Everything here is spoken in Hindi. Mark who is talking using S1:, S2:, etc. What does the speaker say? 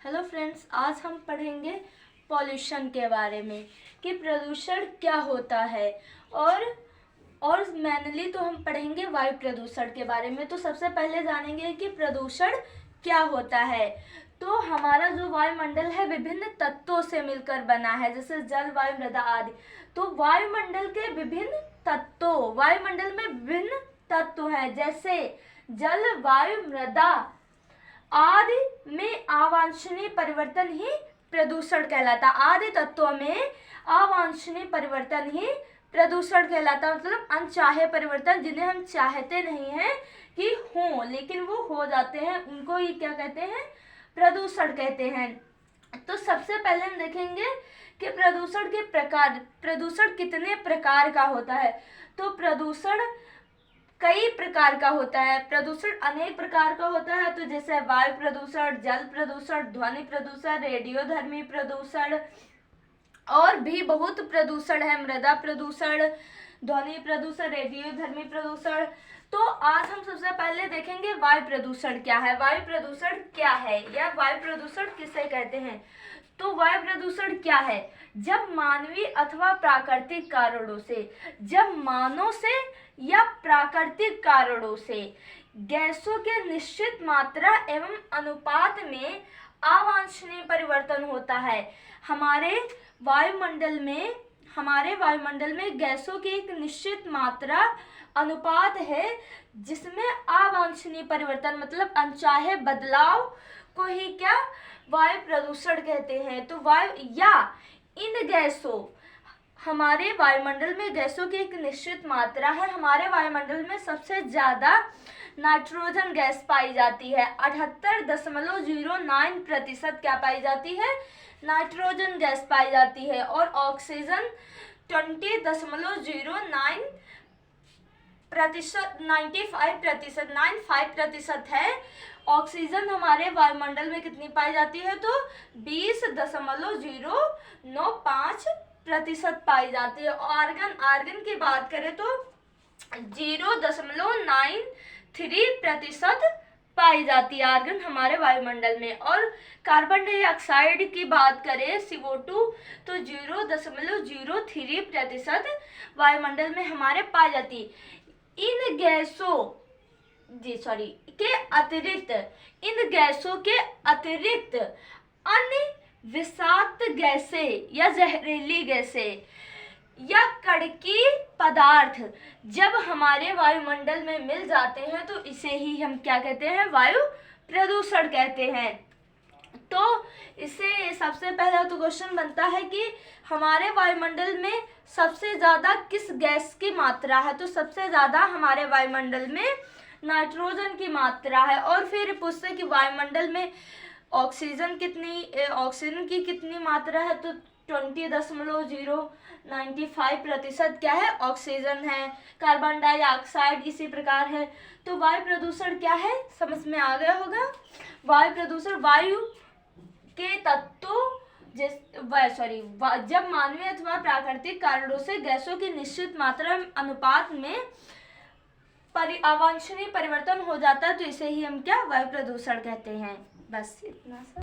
S1: हेलो फ्रेंड्स, आज हम पढ़ेंगे पॉल्यूशन के बारे में कि प्रदूषण क्या होता है। और मेनली तो हम पढ़ेंगे वायु प्रदूषण के बारे में। तो सबसे पहले जानेंगे कि प्रदूषण क्या होता है। तो हमारा जो वायुमंडल है विभिन्न तत्वों से मिलकर बना है, जैसे जल, वायु, मृदा आदि। तो वायुमंडल के विभिन्न तत्वों, वायुमंडल में विभिन्न तत्व हैं, जैसे जल, वायु, मृदा आदि में अवांछनीय परिवर्तन ही प्रदूषण कहलाता। आदि तत्वों में अवांछनीय परिवर्तन ही प्रदूषण कहलाता, मतलब अनचाहे परिवर्तन, जिन्हें हम चाहते नहीं हैं कि हों लेकिन वो हो जाते हैं, उनको ही क्या कहते हैं? प्रदूषण कहते हैं। तो सबसे पहले हम देखेंगे कि प्रदूषण के प्रकार, प्रदूषण कितने प्रकार का होता है। तो प्रदूषण कई प्रकार का होता है, प्रदूषण अनेक प्रकार का होता है। तो जैसे वायु प्रदूषण, जल प्रदूषण, ध्वनि प्रदूषण, रेडियोधर्मी प्रदूषण और भी बहुत प्रदूषण है, मृदा प्रदूषण, ध्वनि प्रदूषण, रेडियोधर्मी प्रदूषण। तो आज हम सबसे पहले देखेंगे वायु प्रदूषण क्या है। वायु प्रदूषण क्या है या वायु प्रदूषण किसे कहते हैं? तो वायु प्रदूषण क्या है? जब मानवीय अथवा प्राकृतिक कारणों से, जब मानव से या प्राकृतिक कारणों से गैसों के निश्चित मात्रा एवं अनुपात में अवांछनीय परिवर्तन होता है। हमारे वायुमंडल में गैसों की एक निश्चित मात्रा, अनुपात है, जिसमें अवांछनीय परिवर्तन मतलब अनचाहे बदलाव को ही क्या वायु प्रदूषण कहते हैं। तो वायु या इन गैसों, हमारे वायुमंडल में गैसों की एक निश्चित मात्रा है। हमारे वायुमंडल में सबसे ज्यादा नाइट्रोजन गैस पाई जाती है, 78.09% क्या पाई जाती है? नाइट्रोजन गैस पाई जाती है। और ऑक्सीजन 95% है। ऑक्सीजन हमारे वायुमंडल में कितनी पाई जाती है? तो 20.095% पाई जाती है। आर्गन की बात करें तो 0.93% पाई जाती है आर्गन हमारे वायुमंडल में। और कार्बन डाइऑक्साइड की बात करें CO2 तो 0.03% वायुमंडल में हमारे पाई जाती। इन गैसों के अतिरिक्त अन्य विषाक्त गैसें या जहरीली गैसें या कड़की पदार्थ जब हमारे वायुमंडल में मिल जाते हैं तो इसे ही हम क्या कहते हैं? वायु प्रदूषण कहते हैं। तो इससे सबसे पहला तो क्वेश्चन बनता है कि हमारे वायुमंडल में सबसे ज्यादा किस गैस की मात्रा है? तो सबसे ज्यादा हमारे वायुमंडल में नाइट्रोजन की मात्रा है। और फिर पूछते हैं कि वायुमंडल में ऑक्सीजन की कितनी मात्रा है? तो 20.095% क्या है? ऑक्सीजन है। कार्बन डाइऑक्साइड इसी प्रकार है। तो वायु प्रदूषण क्या है समझ में आ गया होगा। वायु प्रदूषण वायु के तत्वों जब मानवीय अथवा प्राकृतिक कारणों से गैसों की निश्चित मात्रा अनुपात में अवांछनीय परिवर्तन हो जाता है तो इसे ही हम क्या वायु प्रदूषण कहते हैं। बस इतना सा।